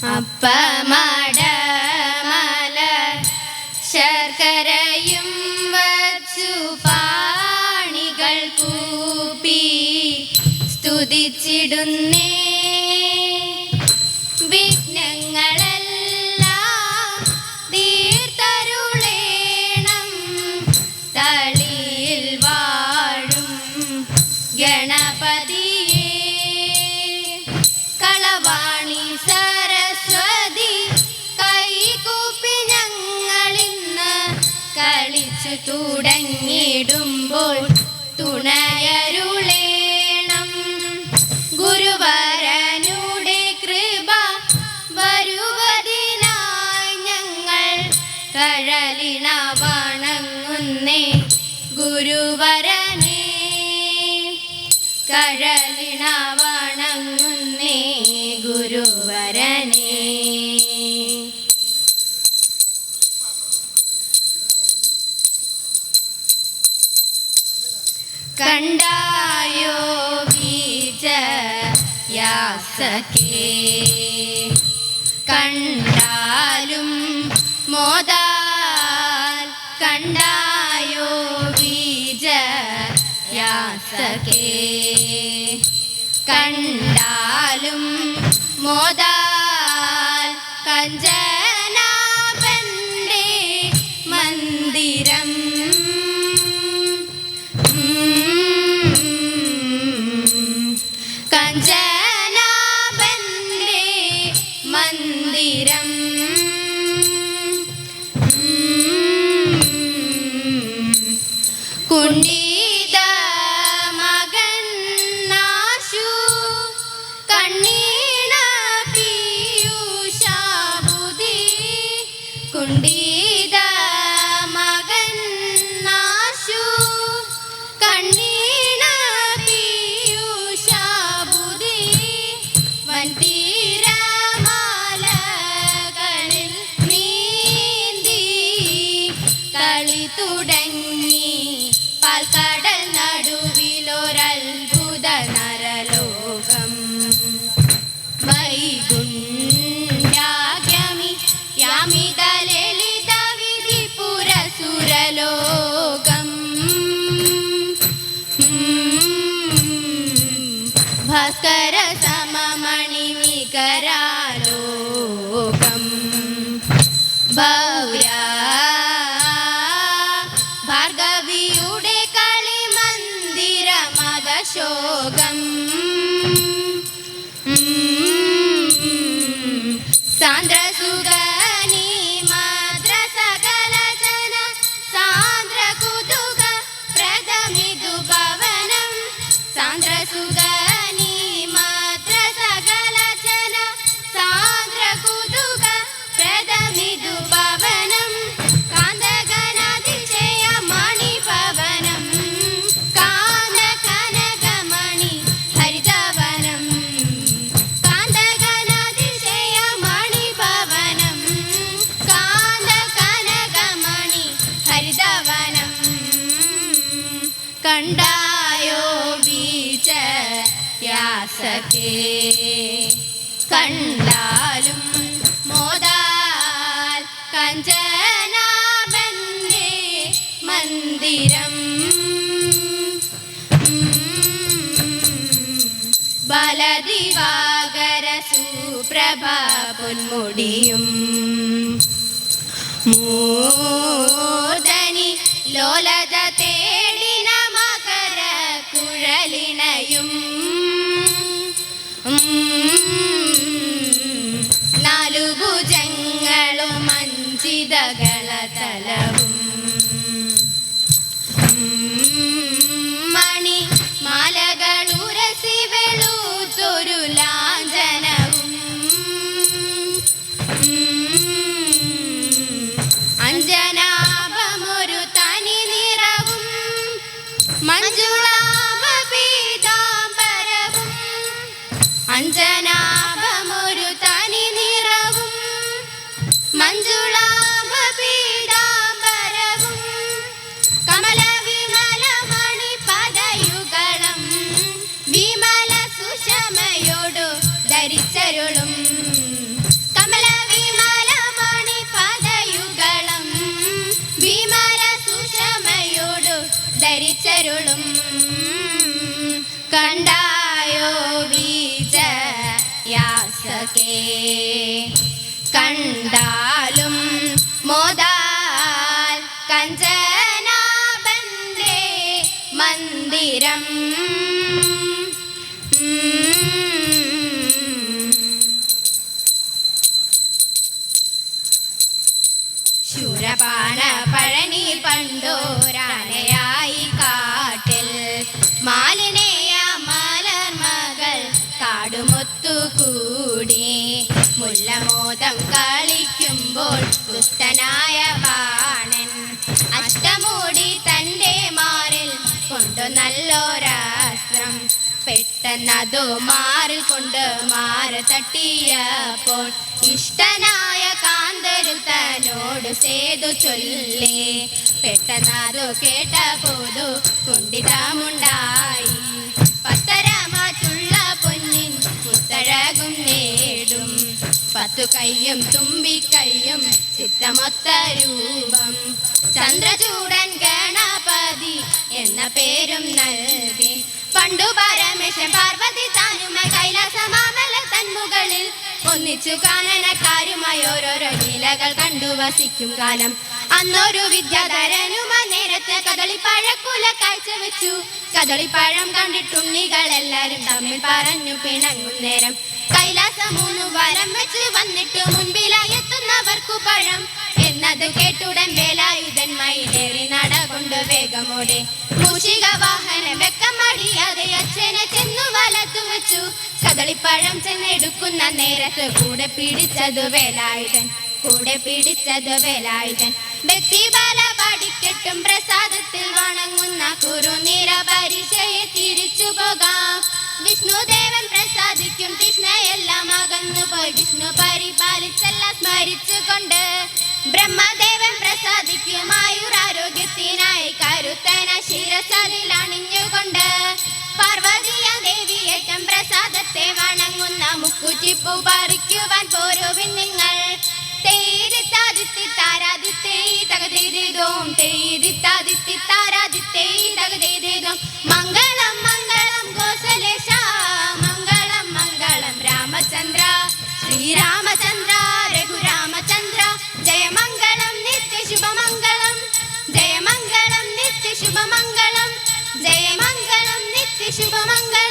അപ്പമടമല ശർക്കരയും വച്ചു പാണികൾ കൂപ്പി സ്തുതിച്ചിടുന്നേ. വിഘ്നങ്ങളെല്ലാം തീർത്തരുളേണം തളിയിൽ വാഴും ഗണപതിയേ. കളവാണി സരസ്വതി കൈകൂപ്പി ഞങ്ങളിന്ന് കളിച്ചു തുടങ്ങിടുമ്പോൾ തുണയരുളേണം. ഗുരുവരനുടെ കൃപ വരുവതിനായി ഞങ്ങൾ കഴലിണ വണങ്ങുന്നേ ഗുരുവരനെ. കഴലിണ വണങ്ങുന്നേ ഗുരുവരനെ. കണ്ടായോ വിജയാസഖേ കണ്ടാലും മോദാൽ. കണ്ടായോ വിജയാസഖേ കണ്ടാലും മോദാൽ. കഞ്ചനാഭന്റെ മന്ദിരം കഞ്ചനാഭന്റെ മന്ദിരം കുണ്ഠിത മകൻ നാശു കണ്ണീണ പീയൂഷാബുദ്ധി. കുണ്ഠിത മകൻ നാശു കണ്ണീണ പീയൂഷാബുദ്ധി. വൻതീരമാലകളിൽ നീന്തി കളി തുടങ്ങി പാൽക്കടൽ നടുവിലൊരത്ഭുത നരലോകം. വൈകുണ്ഠ്യാഗമി യാമിത ലളിത വിധിപുരസുരലോകം. ഭാസ്കര സമമണിനികരാലോകം. ഭൗര ഭാർഗവിയുടെ കളിമന്ദിരമകശോകം. സാന്ദ്രസുഗനി മദ്രസകല ജന സാന്ദ്ര കുതുക പ്രദമിതു ഭവനം. സാന്ദ്രസുഗനി മദ്രസകല ജന സാന്ദ്ര കുതുക പ്രദമിതു ഭവനം. കാന്തകനാതിശയ മണിഭവനം. കാന്ത കനകമണി ഹരിതവനം. കാന്തകനാതിശയ മണിഭവനം. കാന്ത കനകമണി ഹരിതവനം. കണ്ടായോ വിജയാസഖേ കണ്ടാലും മോദാൽ. കഞ്ചനാഭന്റെ മന്ദിരം ബാലദിവാകര സുപ്രഭ പൊന്മുടിയും മൂർധനി ലോലത തേടിന മകര കുഴലിണയും. നാലു ഭുജങ്ങളും അഞ്ചിതകളതലവും മണി മാലകളുരസി വെളുത്തൊരു ലാഞ്ചനവും. അഞ്ജനാഭമൊരു തനി നിറവും മഞ്ജുളാഭ പീതാംബരവും. അഞ്ജനാഭമൊരു തനി നിറവും മഞ്ജുളാഭ പീതാംബരവും. കമല വിമല മണി പദയുഗളം വിമല സുഷമയോടു ധരിച്ചരുളും. കണ്ടായോ വിജയാസകേ കണ്ടാലും മോദാൽ കഞ്ചനാഭന്റെ മന്ദിരം ശൂരപാണ പഴനി പണ്ടോരാനയായി കാട്ടിൽ മാലിനേയ മലർമകൾ കാടുമൊത്തുകൂടി മുല്ലമോദം കളിക്കുമ്പോൾ ദുഷ്ടനായ ബാണൻ അഷ്ടമൂടി തൻ്റെ മാറിൽ കൊണ്ടു നല്ലൊരാസ്ത്രം പെട്ടെന്നതു മാറിൽ കൊണ്ട് മാറ തട്ടിയപ്പോൾ ഇഷ്ടനായ കാന്തരുത്തനോട് സേതു ചൊല്ലി പെട്ടെന്നതു കേട്ടപോതു കുണ്ഠിതമുണ്ടായി പത്തരമാറ്റുള്ള പൊന്നിൻ മുത്തഴകും നേടും 10 കൈയും തുമ്പിക്കൈയും ചിത്തമൊത്ത രൂപം ചന്ദ്രചൂടൻ ഗണപതി എന്ന പേരും നൽകി പണ്ടു പരമേശൻ പാർവതി താനുമായി കൈലാസമാമല തന്മുകളിൽ ഒന്നിച്ചു കാനനക്കാരുമായി ഓരോരോ ലീലകൾ കണ്ടു വസിക്കും കാലം അന്നൊരു വിദ്യാധരനുമാ നേരത്തെ കദളിപ്പഴക്കുല കാഴ്ച വെച്ചു കദളിപ്പഴം കണ്ടിട്ടുണ്ണികൾ എല്ലാരും തമ്മിൽ പറഞ്ഞു പിണങ്ങും നേരം കൈലാസം 3 വലം വെച്ച് വന്നിട്ട് മുൻപിലായി എത്തുന്നവർക്കു പഴം എന്നത് കേട്ടുടൻ വേലായുധൻ മയിലേറി നട കൊണ്ട് വേഗമോടെ മൂഷിക വാഹനം വെക്കം മടിയാതെ അച്ഛനെ ചെന്നു വലത്തു വെച്ചു കദളിപ്പഴം ചെന്നെടുക്കുന്ന നേരത്ത് കൂടെ പിടിച്ചത് വേലായുധൻ വ്യക്തിബല പഠിക്കട്ടും പ്രസാദത്തിൽ വണങ്ങുന്ന കുറുനിര പരിചയെ തിരിച്ചു പോകാം വിഷ്ണുദേവൻ പ്രസാദിക്കും കൃഷ്ണയെല്ലാം അകന്നു പോയി വിഷ്ണു പരിപാലിച്ചെല്ലാം സ്മരിച്ചുകൊണ്ട് ബ്രഹ്മദേവൻ പ്രസാദിക്കും ആയുരാരോഗ്യത്തിനായി കരുത്തന ശിരസലിൽ അണിഞ്ഞുകൊണ്ട് പാർവതിയ ദേവിയേറ്റം പ്രസാദത്തെ വണങ്ങുന്ന മുക്കുറ്റിപ്പൂ പറിക്കുവാൻ പോരുവിൻ നിങ്ങൾ മംഗളം മംഗളം ഗോസലേശ മംഗളം മംഗളം രാമചന്ദ്ര ശ്രീരാമചന്ദ്ര രഘുരാമചന്ദ്ര ജയമംഗളം നിത്യശുഭമംഗളം ജയമംഗളം നിത്യശുഭമംഗളം ജയമംഗളം നിത്യശുഭമംഗളം